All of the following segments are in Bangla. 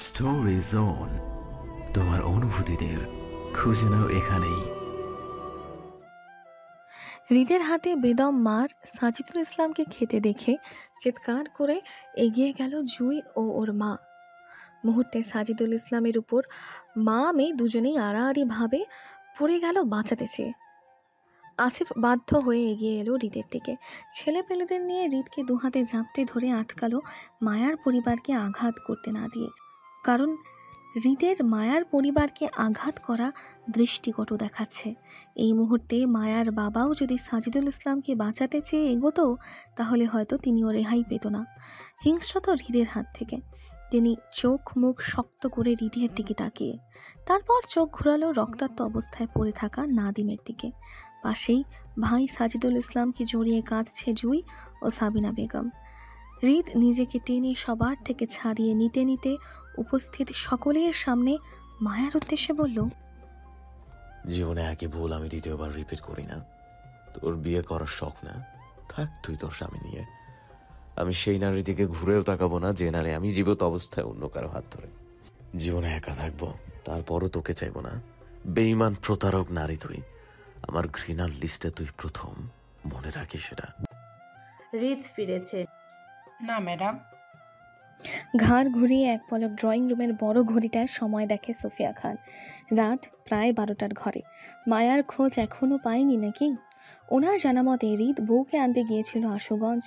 স্টোরি জোন, তোমার অনুভূতিদের খুঁজে নাও এখানেই। হৃদের হাতে বেদম মার সাজিদুল ইসলামকে খেতে দেখে চিৎকার করে এগিয়ে গেল জুই ও ওর মা। মুহূর্তে সাজিদুল ইসলামের উপর মা মেয়ে দুজনেই আড়াআড়ি ভাবে পড়ে গেল বাঁচাতে চেয়ে। আসিফ বাধ্য হয়ে এগিয়ে এলো হৃদের দিকে। ছেলেপেলেদের নিয়ে হৃদকে দুহাতে ঝাঁপটে ধরে আটকালো মায়ার পরিবারকে আঘাত করতে না দিয়ে। কারণ হৃদের মায়ার পরিবারকে আঘাত করা দৃষ্টিকটু দেখাচ্ছে। এই মুহূর্তে মায়ার বাবাও যদি সাজিদুল ইসলামকে বাঁচাতে চেয়ে এগোতো, তাহলে হয়তো তিনিও রেহাই পেত না হিংস্রত হৃদের হাত থেকে। তিনি চোখ মুখ শক্ত করে হৃদের দিকে তাকিয়ে তারপর চোখ ঘোরালো রক্তাক্ত অবস্থায় পড়ে থাকা নাদিমের দিকে। পাশেই ভাই সাজিদুল ইসলামকে জড়িয়ে কাঁদছে জুই ও সাবিনা বেগম। হৃদ নিজেকে টেনে সবার থেকে ছাড়িয়ে নিতে নিতে উপস্থিত সকলের সামনে মায়ার উদ্দেশ্যে বলল, জীবনে একই ভুল আমি দ্বিতীয়বার রিপিট করি না। তোর বিয়ে করার শখ না, থাক তুই তোর স্বামী নিয়ে। আমি সেই নারীর দিকে ঘুরেও তাকাবো না যে নারী আমি জীবিত অবস্থায় অন্য কারো হাত ধরে। জীবনে একা থাকবো, তারপরও তোকে চাইবো না। বেঈমান প্রতারক নারী তুই। আমার ঘৃণার লিস্টে তুই প্রথম, মনে রাখিস সেটা। হৃদ ফিরেছে। না ম্যাডাম। ঘাড় ঘুরিয়ে এক পলক ড্রয়িং রুমের বড় ঘড়িটার সময় দেখে সোফিয়া খান। রাত প্রায় 12টার ঘরে। মায়ার খোঁজ এখনো পায়নি নাকি? ওনার জানা মতে হৃদ বউকে আনতে গিয়েছিল আশুগঞ্জ।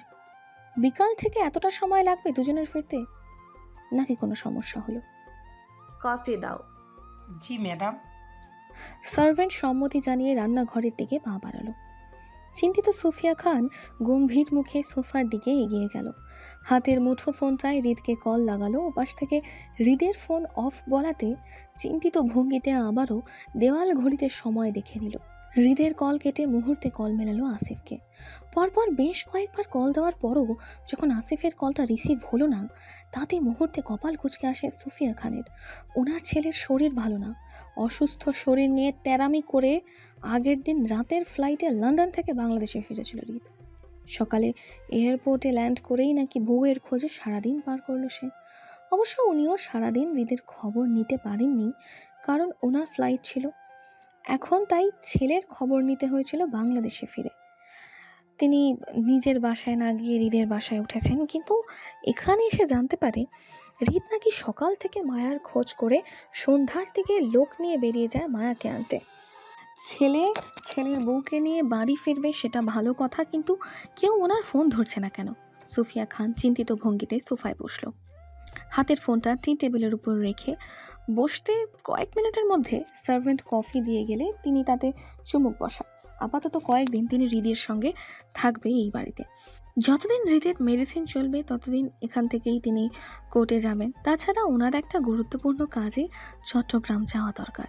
বিকাল থেকে এতটা সময় লাগবে দুজনের ফিরতে, নাকি কোনো সমস্যা হলো? কফি দাও। জি ম্যাডাম। সার্ভেন্ট সম্মতি জানিয়ে রান্নাঘরের দিকে পা বাড়ালো। চিন্তিত সোফিয়া খান গম্ভীর মুখে সোফার দিকে এগিয়ে গেল। হাতের মুঠো ফোনটায় হৃদকে কল লাগালো। ওপাশ থেকে হৃদের ফোন অফ বলাতে চিন্তিত ভঙ্গিতে আবারও দেওয়াল ঘড়িতে সময় দেখে নিল। হৃদের কল কেটে মুহূর্তে কল মেলালো আসিফকে। পরপর বেশ কয়েকবার কল দেওয়ার পরও যখন আসিফের কলটা রিসিভ হলো না, তাতে মুহূর্তে কপাল কুঁচকে আসে সোফিয়া খানের। ওনার ছেলের শরীর ভালো না। অসুস্থ শরীর নিয়ে তেরামি করে আগের দিন রাতের ফ্লাইটে লন্ডন থেকে বাংলাদেশে ফিরেছিল হৃদ। সকালে এয়ারপোর্টে ল্যান্ড করেই নাকি বউয়ের খোঁজে সারাদিন পার করলো সে। অবশ্য উনিও সারাদিন হৃদের খবর নিতে পারেননি, কারণ ওনার ফ্লাইট ছিল। এখন তাই ছেলের খবর নিতে হয়েছিল বাংলাদেশে ফিরে। তিনি নিজের বাসায় না গিয়ে হৃদের বাসায় উঠেছেন, কিন্তু এখানে এসে জানতে পারে হৃদ নাকি সকাল থেকে মায়ার খোঁজ করে সন্ধ্যার দিকে লোক নিয়ে বেরিয়ে যায় মায়াকে আনতে। ছেলের বউকে নিয়ে বাড়ি ফিরবে সেটা ভালো কথা, কিন্তু কেউ ওনার ফোন ধরছে না কেন? সোফিয়া খান চিন্তিত ভঙ্গিতে সোফায় বসল। হাতের ফোনটা টি টেবিলের উপর রেখে বসতে কয়েক মিনিটের মধ্যে সার্ভেন্ট কফি দিয়ে গেলে তিনি তাতে চুমুক বসান। আপাতত কয়েকদিন তিনি হৃদের সঙ্গে থাকবে এই বাড়িতে। যতদিন হৃদের মেডিসিন চলবে ততদিন এখান থেকেই তিনি কোর্টে যাবেন। তাছাড়া ওনার একটা গুরুত্বপূর্ণ কাজে চট্টগ্রাম যাওয়া দরকার।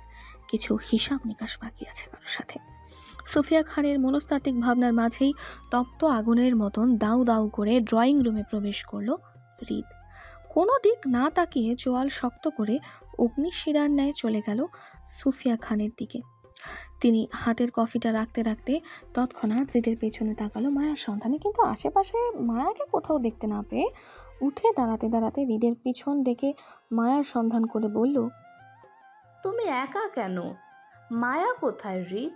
কিছু হিসাব নিকাশ বাকি আছে কারোর সাথে। সোফিয়া খানের মনস্তাত্ত্বিক ভাবনার মাঝেই তপ্ত আগুনের মতন দাউ দাউ করে ড্রয়িং রুমে প্রবেশ করলো হৃদ। কোনো দিক না তাকিয়ে চোয়াল শক্ত করে অগ্নিশিরার ন্যায় চলে গেল সুফিয়া খানের দিকে। তিনি হাতের কফিটা রাখতে রাখতে তৎক্ষণাৎ হৃদের পেছনে তাকালো মায়ার সন্ধানে, কিন্তু আশেপাশে মায়াকে কোথাও দেখতে না পেয়ে উঠে দাঁড়াতে দাঁড়াতে হৃদের পিছন ডেকে মায়ার সন্ধান করে বলল, তুমি একা কেন? মায়া কোথায় হৃদ?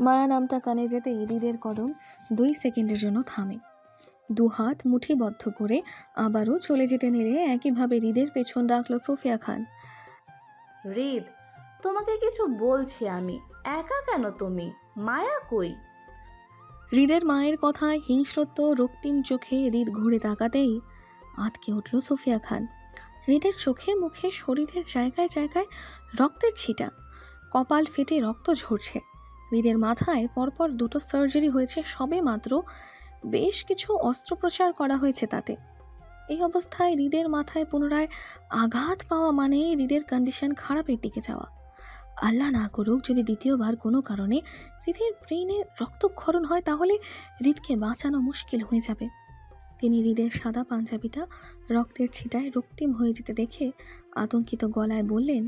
মায়া নামটা কানে যেতেই হৃদের কদম 2 সেকেন্ডের জন্য থামে। দুহাত মুঠিবদ্ধ করে আবারও চলে যেতে নিলে একইভাবে হৃদের পেছন ডাকলো সোফিয়া খান। হৃদ, তোমাকে কিছু বলছি আমি। একা কেন তুমি? মায়া কই? হৃদের মায়ের কথায় হিংস্রত্ব রক্তিম চোখে হৃদ ঘুরে তাকাতেই আটকে উঠল সোফিয়া খান। হৃদের চোখে মুখে শরীরের জায়গায় জায়গায় রক্তের ছিটা, কপাল ফেটে রক্ত ঝরছে। হৃদের মাথায় পরপর 2টো সার্জারি হয়েছে সবে মাত্র, বেশ কিছু অস্ত্রোপচার করা হয়েছে তাতে। এই অবস্থায় হৃদের মাথায় পুনরায় আঘাত পাওয়া মানে হৃদের কন্ডিশন খারাপের দিকে যাওয়া। আল্লাহ না করুক যদি দ্বিতীয়বার কোনো কারণে হৃদের ব্রেইনে রক্তক্ষরণ হয়, তাহলে হৃদকে বাঁচানো মুশকিল হয়ে যাবে। তিনি হৃদের সাদা পাঞ্জাবিটা রক্তের ছিটায় রক্তিম হয়ে যেতে দেখে আতঙ্কিত গলায় বললেন,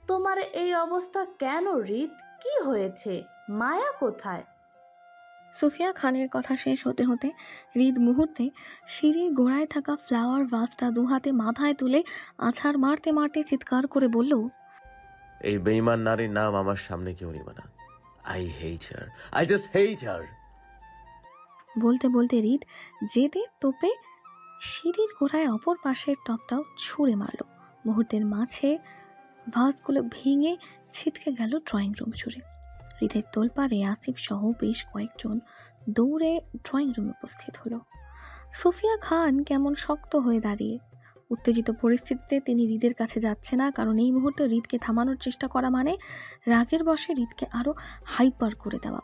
তোমার এই অবস্থা কেন হৃদ? কি হয়েছে? মায়া কোথায়? সুফিয়া খানের কথা শেষ হতে হতে হৃদ মুহূর্তে সিঁড়ির গোড়ায় থাকা ফ্লাওয়ার ভাসটা দুহাতে মাথায় তুলে আছাড় মারতে মারতে চিৎকার করে বলল, এই বেঈমান নারীর নাম আমার সামনে কেউ নিবে না। I hate her, I just hate her. বলতে বলতে হৃদ জেদে তোপে সিঁড়ির গোড়ায় অপর পাশের টপটাও ছুঁড়ে মারল। মুহূর্তের মাঝে ভাসগুলো ভেঙে ছিটকে গেল ড্রয়িং রুম জুড়ে। হৃদের তোলপাড়ে আসিফ সহ বেশ কয়েকজন দৌড়ে ড্রয়িং রুমে উপস্থিত হলো। সুফিয়া খান কেমন শক্ত হয়ে দাঁড়িয়ে। উত্তেজিত পরিস্থিতিতে তিনি হৃদের কাছে যাচ্ছে না, কারণ এই মুহূর্তে হৃদকে থামানোর চেষ্টা করা মানে রাগের বশে হৃদকে আরো হাইপার করে দেওয়া,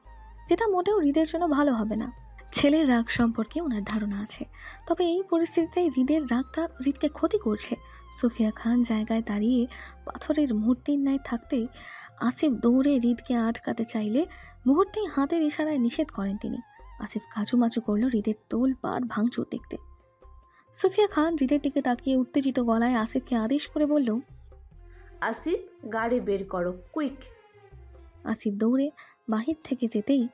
যেটা মোটেও হৃদের জন্য ভালো হবে না। ছেলের রাগ সম্পর্কে ওনার ধারণা আছে, তবে এই পরিস্থিতিতে হৃদের রাগটা হৃদকে ক্ষতি করছে। সুফিয়া খান জায়গায় দাঁড়িয়ে পাথরের মূর্তির ন্যায় থাকতেই আসিফ দৌড়ে হৃদকে আটকাতে চাইলে মুহূর্তেই হাতের ইশারায় নিষেধ করেন তিনি। আসিফ কাচুমাচু করল হৃদের তোল পাড় ভাঙচুর দেখতে। সুফিয়া খান হৃদের দিকে তাকিয়ে উত্তেজিত গলায় আসিফকে আদেশ করে বলল, আসিফ, গাড়ি বের করো, কুইক। আসিফ দৌড়ে বাহির থেকে যেতেই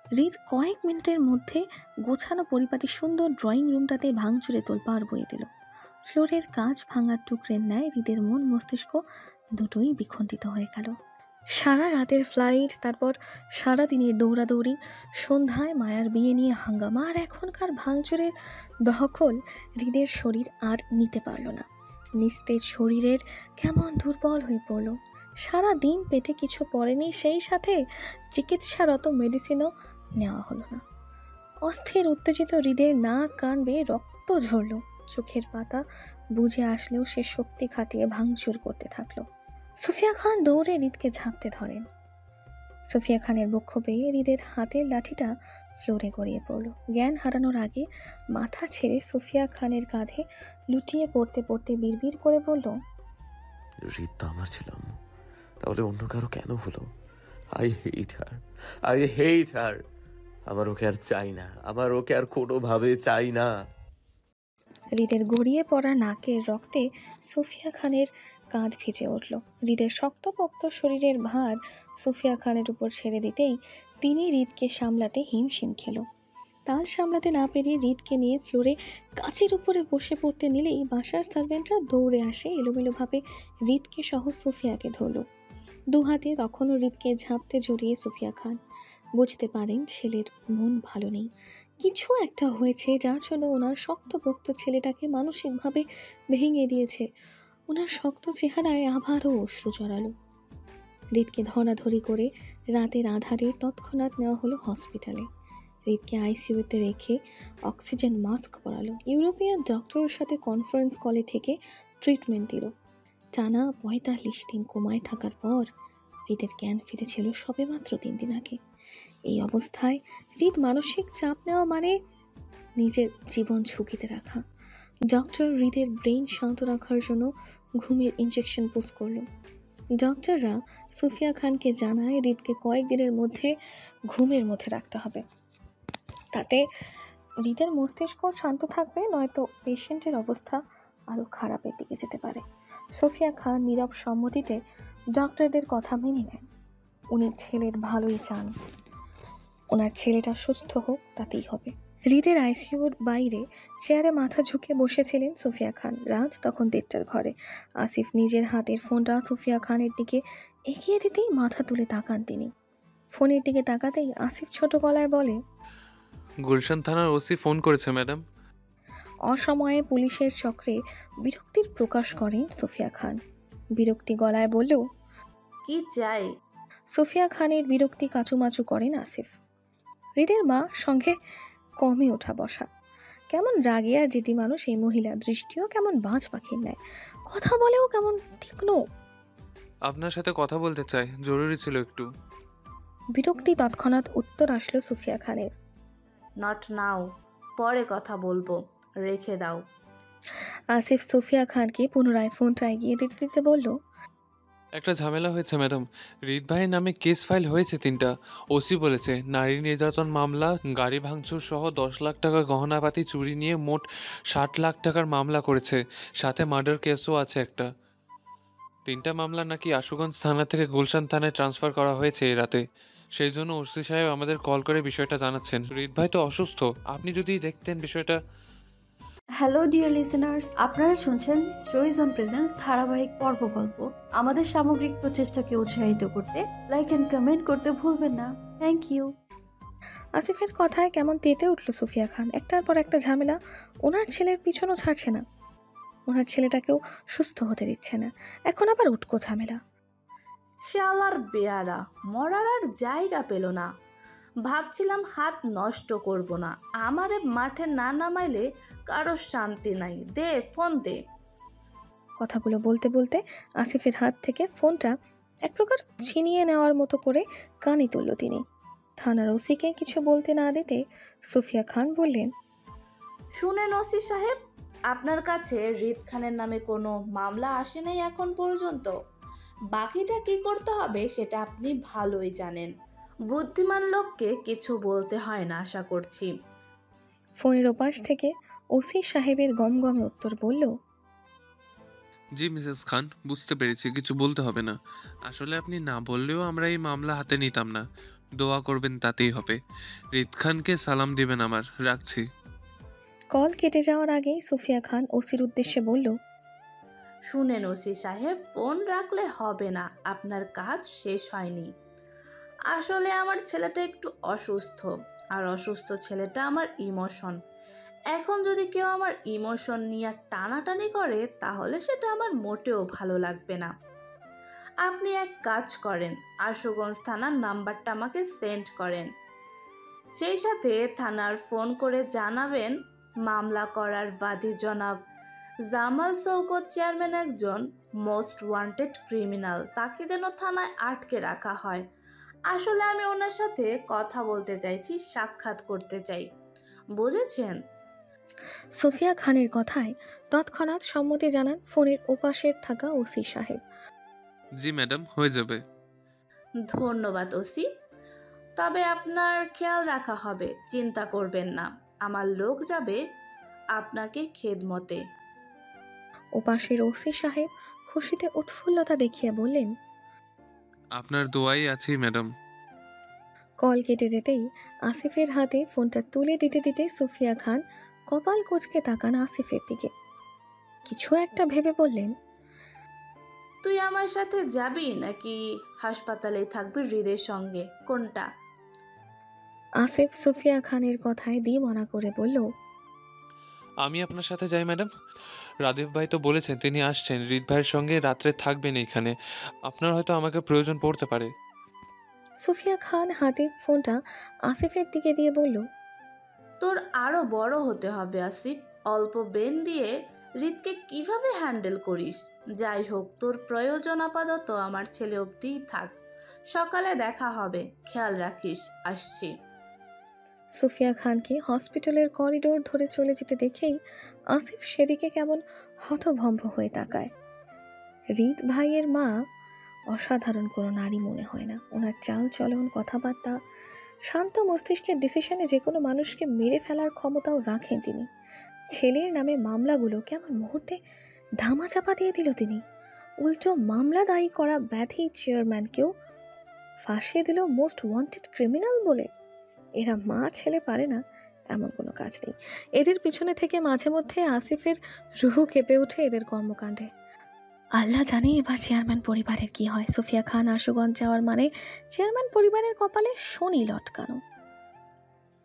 হৃদ কয়েক মিনিটের মধ্যে গোছানো পরিপাটি সুন্দর ড্রয়িং রুমটাতে ভাঙচুরে তোলপাড় বয়ে দিল। ফ্লোরের কাঁচ ভাঙার টুকরের ন্যায় হৃদের মন মস্তিষ্ক দুটোই বিখণ্ডিত হয়ে গেল। সারা রাতের ফ্লাইট, তারপর সারা দিনের দৌড়াদৌড়ি, সন্ধ্যায় মায়ার বিয়ে নিয়ে হাঙ্গামা, আর এখনকার ভাঙচুরের দখল হৃদের শরীর আর নিতে পারল না। নিস্তেজ শরীরের কেমন দুর্বল হয়ে পড়ল। সারা দিন পেটে কিছু পড়েনি, সেই সাথে চিকিৎসারত মেডিসিনও নেওয়া হলো না। অস্থির উত্তেজিত হৃদের নাক কান বেয়ে রক্ত ঝরল। চোখের পাতা বুঝে আসলেও সে শক্তি খাটিয়ে ভাঙচুর করতে থাকলো। সুফিয়া খান দৌড়ে হৃদকে ঝাঁপতে ধরেন। সুফিয়া খানের বক্ষ পেয়ে হৃদের হাতের লাঠিটা ফ্লোরে গড়িয়ে পড়ল। জ্ঞান হারানোর আগে মাথা ছেড়ে সুফিয়া খানের কাঁধে লুটিয়ে পড়তে পড়তে বিড়বিড় করে বলল, হৃদ তো আমার ছিলাম, তাহলে অন্য কারো কেন হলো? I hate her, I hate her. আমার ওকে আর চাই না, আমার ওকে আর কোনোভাবে চাই না। হৃদের গড়িয়ে পড়া নাকের রক্তে সুফিয়া খানের কাঁধ ভিজে উঠল। হৃদের শক্তপোক্ত শরীরের ভার সুফিয়া খানের উপর ছেড়ে দিতেই তিনি হৃদকে সামলাতে হিমশিম খেল। তাল সামলাতে না পেরে হৃদকে নিয়ে ফ্লোরে কাচের উপরে বসে পড়তে নিলেই বাসার সার্ভেন্টরা দৌড়ে আসে। এলোমেলোভাবে হৃদকে সহ সুফিয়াকে ধরল। দুহাতে তখনও হৃদকে ঝাঁপতে জড়িয়ে সুফিয়া খান বুঝতে পারেন ছেলের মন ভালো নেই। কিছু একটা হয়েছে যার জন্য ওনার শক্তপোক্ত ছেলেটাকে মানসিকভাবে ভেঙে দিয়েছে। ওনার শক্ত চেহারায় আবারও অশ্রু জড়ালো। হৃদকে ধরাধরি করে রাতের আধারে তৎক্ষণাৎ নেওয়া হলো হসপিটালে। হৃদকে আইসিইউতে রেখে অক্সিজেন মাস্ক পরালো। ইউরোপিয়ান ডক্টরের সাথে কনফারেন্স কলে থেকে ট্রিটমেন্ট দিল। টানা ৪৫ দিন কোমায় থাকার পর হৃদের জ্ঞান ফিরেছিল সবেমাত্র ৩ দিন আগে। এই অবস্থায় হৃদ মানসিক চাপ নেওয়া মানে নিজের জীবন ঝুঁকিতে রাখা। ডক্টর হৃদের ব্রেন শান্ত রাখার জন্য ঘুমের ইনজেকশন পুশ করলো। ডক্টররা সুফিয়া খানকে জানায় হৃদকে কয়েকদিনের মধ্যে ঘুমের মধ্যে রাখতে হবে, তাতে হৃদের মস্তিষ্ক শান্ত থাকবে, নয়তো পেশেন্টের অবস্থা আরও খারাপের দিকে যেতে পারে। সুফিয়া খান নীরব সম্মতিতে ডক্টরদের কথা মেনে নেন। উনি ছেলের ভালোই চান, ওনার ছেলেটা সুস্থ হোক, তাতেই হবে। হৃদের আইসিইউর বাইরে চেয়ারে মাথা ঝুঁকে বসেছিলেন সুফিয়া খান। রাত তখন 1:30টার ঘরে। আসিফ নিজের হাতের ফোনটা সুফিয়া খানের দিকে এগিয়ে দিতেই মাথা তুলে তাকান তিনি। ফোনের দিকে তাকাতেই আসিফ ছোট গলায় বলে, গুলশান থানার ওসি ফোন করেছে ম্যাডাম। অসময়ে পুলিশের চক্রে বিরক্তির প্রকাশ করেন সুফিয়া খান। বিরক্তি গলায় বলল, কি চাই? সুফিয়া খানের বিরক্তি কাচুমাচু করেন আসিফ। হৃদের মা সঙ্গে কমই ওঠা বসা। কেমন রাগী আর জিদি মানুষ এই মহিলা, দৃষ্টিও কেমন বাজ পাখির ন্যায়, কথা বলেও কেমন তীক্ষ্ণ। আপনার সাথে কথা বলতে চাই, জরুরি ছিল একটু। বিরক্তি তৎক্ষণাৎ উত্তর আসলো সুফিয়া খানের, নট নাও, পরে কথা বলবো, রেখে দাও। আসিফ সুফিয়া খানকে পুনরায় ফোনটা এগিয়ে দিতে দিতে বলল, একটা ঝামেলা হয়েছে ম্যাডাম। হৃদ ভাইয়ের নামে কেস ফাইল হয়েছে 3টা। ওসি বলেছে নারী নির্যাতন মামলা, গাড়ি ভাঙচুর সহ 10 লাখ টাকার গহনাপাতি চুরি নিয়ে মোট 60 লাখ টাকার মামলা করেছে, সাথে মার্ডার কেসও আছে একটা। 3টা মামলা নাকি আশুগঞ্জ থানা থেকে গুলশান থানায় ট্রান্সফার করা হয়েছে এই রাতে। সেই জন্য ওসি সাহেব আমাদের কল করে বিষয়টা জানাচ্ছেন। হৃদ ভাই তো অসুস্থ, আপনি যদি দেখতেন বিষয়টা। হ্যালো ডিয়ার লিসেনার্স, আপনারা শুনছেন স্টোরিজ অন প্রেজেন্স ধারাবাহিক পর্ব গল্প। আমাদের সামগ্রিক প্রচেষ্টাকে উৎসাহিত করতে লাইক এন্ড কমেন্ট করতে ভুলবেন না। Thank you. আসিফের কথায় কেমন তেতে উঠল সুফিয়া খান। একটার পর একটা ঝামেলা। ওনার ছেলের পিছনও ছাড়ছে না, ওনার ছেলেটাকেও সুস্থ হতে দিচ্ছে না, এখন আবার উটকো ঝামেলা। শালার বেয়ারা মরার আর জায়গা পেল না। ভাবছিলাম হাত নষ্ট করব না, আমারে মাঠে না নামাইলে কারো শান্তি নাই। দে ফোন দে। কথাগুলো বলতে বলতে আসিফের হাত থেকে ফোনটা এক প্রকার ছিনিয়ে নেওয়ার মতো করে কানে তুলল তিনি। থানার ওসিকে কিছু বলতে না দিতে সুফিয়া খান বললেন, শুনেন ওসি সাহেব, আপনার কাছে হৃদ খানের নামে কোনো মামলা আসে নাই এখন পর্যন্ত। বাকিটা কি করতে হবে সেটা আপনি ভালোই জানেন। বুদ্ধিমান লোককে কিছু বলতে হয় না আশা করছি। ফোনের ওপাশ থেকে ওসি সাহেবের গমগমে উত্তর বলল, জি মিসেস খান, বুঝতে পেরেছি, কিছু বলতে হবে না। আসলে আপনি না বললেও আমরা এই মামলা হাতে নিতাম না। দোয়া করবেন, তাতেই হবে। হৃদ খানকে সালাম দিবেন আমার। রাখছি। কল কেটে যাওয়ার আগেই সুফিয়া খান ওসির উদ্দেশ্যে বলল, শুনেন ওসি সাহেব, ফোন রাখলে হবে না, আপনার কাজ শেষ হয়নি। আসলে আমার ছেলেটা একটু অসুস্থ, আর অসুস্থ ছেলেটা আমার ইমোশন। এখন যদি কেউ আমার ইমোশন নিয়ে টানাটানি করে তাহলে সেটা আমার মোটেও ভালো লাগবে না। আপনি এক কাজ করেন, আশুগঞ্জ থানার নাম্বারটা আমাকে সেন্ড করেন। সেই সাথে থানার ফোন করে জানাবেন মামলা করার বাদী জনাব জামাল শওকত চেয়ারম্যান একজন মোস্ট ওয়ান্টেড ক্রিমিনাল, তাকে যেন থানায় আটকে রাখা হয়। আসলে আমি ওনার সাথে কথা বলতে চাইছি, সাক্ষাৎ করতে চাই, বুঝেছেন? সুফিয়া খানের কথায় তৎক্ষণাৎ সম্মতি জানান ফোনের ওপাশের থাকা ওসি সাহেব। জি ম্যাডাম, হয়ে যাবে। ধন্যবাদ ওসি, তবে আপনার খেয়াল রাখা হবে, চিন্তা করবেন না, আমার লোক যাবে আপনাকে খেদমতে। ওপাশের ওসি সাহেব খুশিতে উৎফুল্লতা দেখিয়ে বললেন, আপনার দোয়াই আছি ম্যাডাম। কল কেটে যেতেই আসিফের হাতে ফোনটা তুলে দিতে দিতে সুফিয়া খান কপাল কুঁচকে তাকান আসিফের দিকে। কিছু একটা ভেবে বললেন, তুই আমার সাথে যাবি নাকি হাসপাতালে থাকবি হৃদের সঙ্গে, কোনটা? আসিফ সুফিয়া খানের কথায় দ্বিমনা করে বলল, আমি আপনার সাথে যাই ম্যাডাম। রাদীপ ভাই তো বলেছেন তিনি আসছেন, হৃদ ভাইয়ের সঙ্গে রাত্রে থাকবেন এইখানে। আপনার হয়তো আমাকে প্রয়োজন পড়তে পারে। সুফিয়া খান হাতে ফোনটা আসিফের দিকে দিয়ে বলল, তোর আরো বড় হতে হবে আসিফ, অল্প বেন দিয়ে হৃদকে কিভাবে হ্যান্ডেল করিস। যাই হোক, তোর প্রয়োজন আপাতত আমার ছেলে অবধিই থাক, সকালে দেখা হবে, খেয়াল রাখিস, আসছি। সুফিয়া খানকে হসপিটালের করিডোর ধরে চলে যেতে দেখেই আসিফ সেদিকে কেমন হতভম্ব হয়ে তাকায়। হৃদ ভাইয়ের মা অসাধারণ কোনো নারী মনে হয় না। ওনার চাল চলন, কথাবার্তা, শান্ত মস্তিষ্কের ডিসিশনে যে কোনো মানুষকে মেরে ফেলার ক্ষমতাও রাখেন তিনি। ছেলের নামে মামলাগুলো কেমন মুহূর্তে ধামাচাপা দিয়ে দিল তিনি। উল্টো মামলা দায়ী করা ব্যাধি চেয়ারম্যানকেও ফাঁসিয়ে দিল মোস্ট ওয়ান্টেড ক্রিমিনাল বলে। এরা মা ছেলে পারে না এমন কোনো কাজ নেই। এদের পিছনে থেকে মাঝে মধ্যে আসিফের রুহু কেঁপে ওঠে এদের কর্মকাণ্ডে। আল্লাহ জানে এবার চেয়ারম্যান পরিবারের কি হয়। সুফিয়া খান আশুগঞ্জ যাওয়ার মানে চেয়ারম্যান পরিবারের কপালে শনি লটকানো।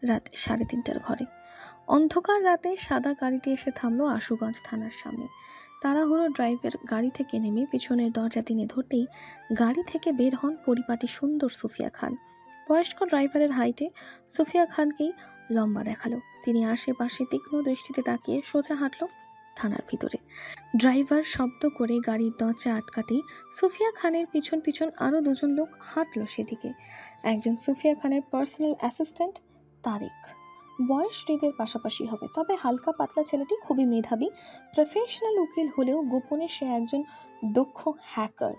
রাত 3:30টার ঘরে অন্ধকার রাতে সাদা গাড়িটি এসে থামলো আশুগঞ্জ থানার সামনে। তাড়াহুড়ো ড্রাইভার গাড়ি থেকে নেমে পিছনের দরজা টেনে ধরতেই গাড়ি থেকে বের হন পরিপাটি সুন্দর সুফিয়া খান। বয়স্ক ড্রাইভারের হাইটে সুফিয়া খানকেই লম্বা দেখালো। তিনি আশেপাশে তীক্ষ্ণ দৃষ্টিতে তাকিয়ে সোজা হাঁটলো থানার ভিতরে। ড্রাইভার শব্দ করে গাড়ির দরজা আটকাতেই সুফিয়া খানের পিছন পিছন আরও দুজন লোক হাঁটলো সেদিকে। একজন সুফিয়া খানের পার্সোনাল অ্যাসিস্ট্যান্ট তারেক, বয়স হৃদের পাশাপাশি হবে, তবে হালকা পাতলা ছেলেটি খুবই মেধাবী। প্রফেশনাল উকিল হলেও গোপনে সে একজন দক্ষ হ্যাকার।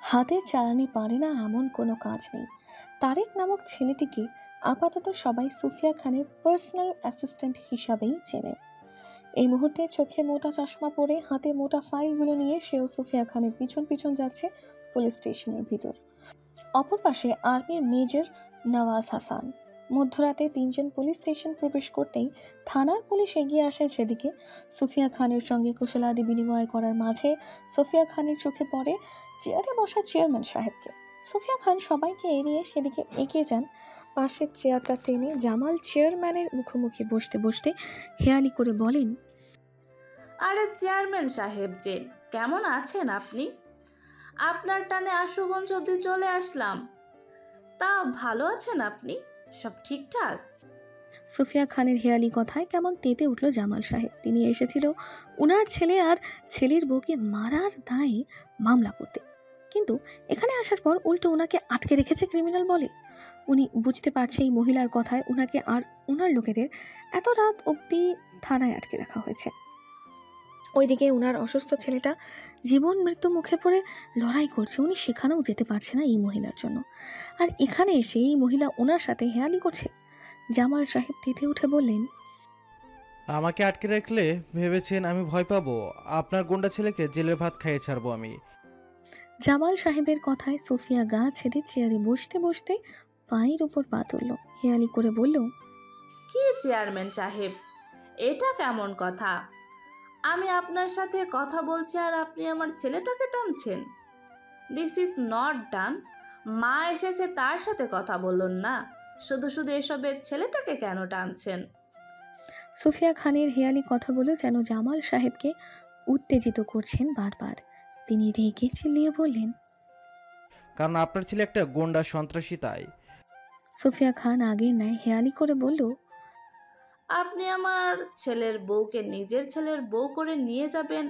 হাতের চালানি পারে না এমন কোনো কাজ নেই। তারেক নামক ছেলেটিকে আপাতত সবাই সুফিয়া খানের পার্সোনাল অ্যাসিস্ট্যান্ট হিসাবেই চেনে। এই মুহূর্তে চোখে মোটা চশমা পরে হাতে মোটা ফাইলগুলো নিয়ে সেও সুফিয়া খানের পিছন পিছন যাচ্ছে পুলিশ স্টেশনের ভিতর। অপর পাশে আর্মির মেজর নওয়াজ হাসান। মধ্যরাতে তিনজন পুলিশ স্টেশন প্রবেশ করতেই থানার পুলিশ এগিয়ে আসেন সেদিকে। সুফিয়া খানের সঙ্গে কুশলাদি বিনিময় করার মাঝে সোফিয়া খানের চোখে পড়ে চেয়ারে বসা চেয়ারম্যান সাহেবকে। সুফিয়া খান সবাইকে এড়িয়ে সেদিকে এগিয়ে যান। পাশের চেয়ারটা টেনে জামাল চেয়ারম্যানের মুখোমুখি বসতে বসতে হেয়ালি করে বলেন, আরে চেয়ারম্যান সাহেব যে, কেমন আছেন আপনি? আপনার টানে আশুগঞ্জ অব্দি চলে আসলাম। তা ভালো আছেন আপনি? সব ঠিকঠাক? সুফিয়া খানের হেয়ালি কথায় কেমন তেতে উঠল জামাল সাহেব। তিনি এসেছিল উনার ছেলে আর ছেলের বউকে মারার দায়ে মামলা করতে, কিন্তু এখানে আসার পর উল্টো ওনাকে আটকে রেখেছে ক্রিমিনাল বলে। উনি বুঝতে পারছে এই মহিলার কথায় উনাকে আর উনার লোকেদের এত রাত অবধি থানায় আটকে রাখা হয়েছে। ওইদিকে উনার অসুস্থ ছেলেটা জীবন মৃত্যু মুখে পড়ে লড়াই করছে, উনি সেখানেও যেতে পারছে না এই মহিলার জন্য, আর এখানে এসে এই মহিলা ওনার সাথে হেয়ালি করছে। জামাল সাহেব তেতে উঠে বললেন, আমাকে আটকে রাখলে ভেবেছেন আমি ভয় পাবো? আপনার গুন্ডা ছেলেকে জেলের ভাত খাইয়ে ছাড়বো আমি। জামাল সাহেবের কথায় সোফিয়া গা ছেড়ে চেয়ারে বসতে বসতে পায়ের উপর পা তুলল, হেয়ালি করে বলল, কি চেয়ারম্যান সাহেব, এটা কেমন কথা? আমি আপনার সাথে কথা বলছি আর আপনি আমার ছেলেটাকে টানছেন। This is not done. মা এসেছে, তার সাথে কথা বলুন না, শুধু শুধু এসবের ছেলেটাকে কেন টানছেন? সুফিয়া খানের হেয়ালি কথাগুলো যেন জামাল সাহেবকে উত্তেজিত করছেন বারবার। তিনি রেগে চিল্লিয়ে বললেন, কারণ আপনার ছেলে একটা গুন্ডা সন্ত্রাসী, তাই। সুফিয়া খান আগের ন্যায় হেয়ালি করে বলল, আপনি আমার ছেলের বউকে নিজের ছেলের বউ করে নিয়ে যাবেন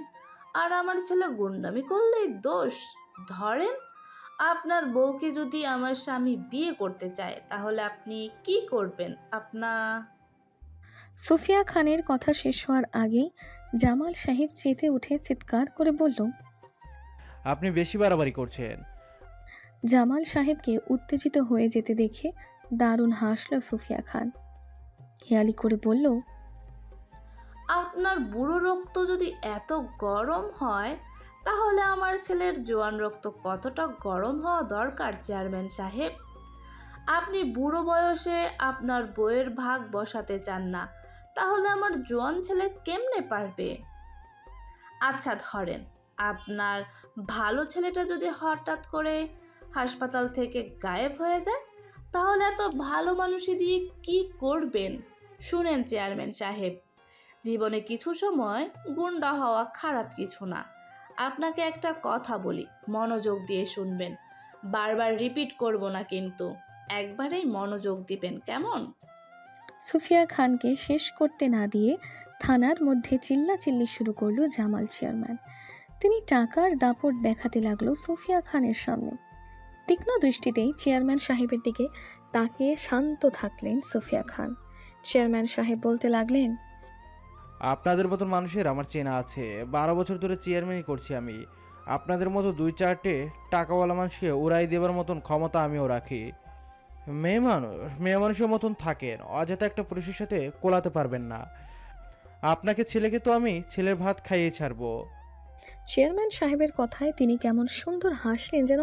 আর আমার ছেলে গুন্ডামি করলেই দোষ ধরেন? আপনার বউকে যদি আমার স্বামী বিয়ে করতে চায় তাহলে আপনি কি করবেন? সুফিয়া খানের কথা শেষ হওয়ার আগেই জামাল সাহেব চেতে উঠে চিৎকার করে বলল, আপনি বেশি বাড়াবাড়ি করছেন। জামাল সাহেবকে উত্তেজিত হয়ে যেতে দেখে দারুণ হাসল সুফিয়া খান। হেয়ালি করে বলল, আপনার বুড়ো রক্ত যদি এত গরম হয় তাহলে আমার ছেলের জোয়ান রক্ত কতটা গরম হওয়া দরকার চেয়ারম্যান সাহেব? আপনি বুড়ো বয়সে আপনার বউয়ের ভাগ বসাতে চান না, তাহলে আমার জোয়ান ছেলে কেমনে পারবে? আচ্ছা ধরেন আপনার ভালো ছেলেটা যদি হঠাৎ করে হাসপাতাল থেকে গায়েব হয়ে যায়, তাহলে এত ভালো মানুষই দিয়ে কি করবেন? শুনেন চেয়ারম্যান সাহেব, জীবনে কিছু সময় গুন্ডা হওয়া খারাপ কিছু না। আপনাকে একটা কথা বলি, মনোযোগ দিয়ে শুনবেন, বারবার রিপিট করব না, কিন্তু একবারেই মনোযোগ দিবেন, কেমন? সুফিয়া খানকে শেষ করতে না দিয়ে থানার মধ্যে চিল্লাচিল্লি শুরু করলো জামাল চেয়ারম্যান। তিনি টাকার দাপট দেখাতে লাগলো সুফিয়া খানের সামনে। তীক্ষ্ণ দৃষ্টিতেই চেয়ারম্যান সাহেবের দিকে তাকিয়ে শান্ত থাকলেন সুফিয়া খান। চেয়ারম্যান সাহেব বলতে লাগলেন, আপনাদের মতন মানুষের আমার চেনা আছে, 12 বছর ধরে চেয়ারম্যানই করছি আমি। আপনাদের মতো 2-4টে টাকাওয়ালা মানুষকে উড়াই দেবার মতন ক্ষমতা আমিও রাখি। মেয়ে মানুষের মতন থাকেন, অযথা একটা পুরুষের সাথে কোলাতে পারবেন না। আপনাকে ছেলেকে তো আমি ছেলের ভাত খাইয়ে ছাড়বো। চেয়ারম্যান সাহেবের কথায় তিনি কেমন সুন্দর হাসলেন, যেন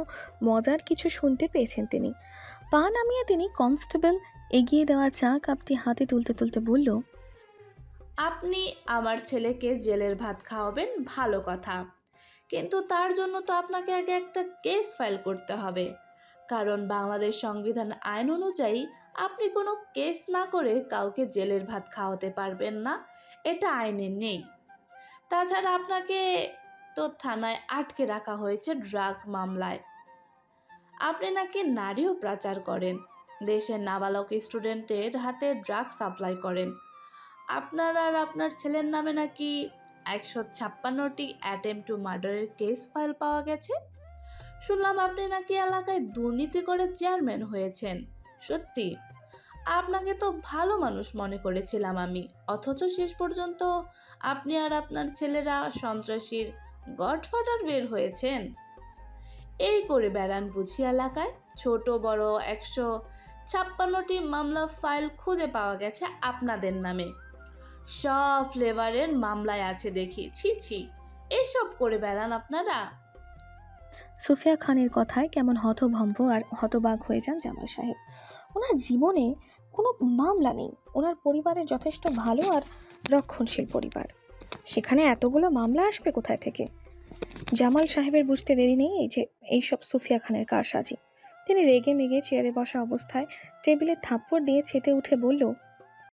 মজার কিছু শুনতে পেয়েছেন তিনি। পা নামিয়ে তিনি কনস্টেবল এগিয়ে দেওয়া চা কাপটি হাতে তুলতে তুলতে বলল, আপনি আমার ছেলেকে জেলের ভাত খাওয়াবেন, ভালো কথা, কিন্তু তার জন্য তো আপনাকে আগে একটা কেস ফাইল করতে হবে, কারণ বাংলাদেশ সংবিধান আইন অনুযায়ী আপনি কোনো কেস না করে কাউকে জেলের ভাত খাওয়াতে পারবেন না, এটা আইনে নেই। তাছাড়া আপনাকে তো থানায় আটকে রাখা হয়েছে ড্রাগ মামলায়। আপনি নাকি নারীও পাচার করেন, দেশের নাবালক স্টুডেন্টের হাতে ড্রাগ সাপ্লাই করেন। আপনার আর আপনার ছেলের নামে নাকি 156টি অ্যাটেম্প টু মার্ডারের কেস ফাইল পাওয়া গেছে। শুনলাম আপনি নাকি এলাকায় দুর্নীতি করে চেয়ারম্যান হয়েছেন। সত্যি? আপনাকে তো ভালো মানুষ মনে করেছিলাম আমি, অথচ শেষ পর্যন্ত আপনি আর আপনার ছেলেরা সন্ত্রাসীর গডফাদার বের হয়েছেন। এই করে বেড়ান বুঝি এলাকায়? ছোট বড় 156টি মামলা ফাইল খুঁজে পাওয়া গেছে আপনাদের নামে, সব ফ্লেভারের মামলায় আছে দেখি। ছি ছি, এসব করে বেড়ান আপনারা। সুফিয়া খানের কথায় কেমন হতভম্ব আর হতবাক হয়ে যান জামাল সাহেব। ওনার জীবনে কোনো মামলা নেই, ওনার পরিবারের যথেষ্ট ভালো আর রক্ষণশীল পরিবার, সেখানে এতগুলো মামলা আসবে কোথায় থেকে? জামাল সাহেবের বুঝতে দেরি নেই এই যে এইসব সুফিয়া খানের কারসাজি। তিনি রেগে মেগে চেয়ারে বসা অবস্থায় টেবিলে থাপ্পড় দিয়ে ছেতে উঠে বলল,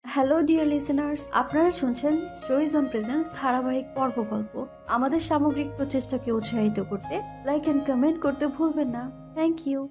হ্যালো ডিয়ার লিসেনার্স, আপনারা শুনছেন স্টোরিজ অন প্রেজেন্স ধারাবাহিক পর্ব গল্প। আমাদের সামগ্রিক প্রচেষ্টাকে উৎসাহিত করতে লাইক অ্যান্ড কমেন্ট করতে ভুলবেন না। Thank you.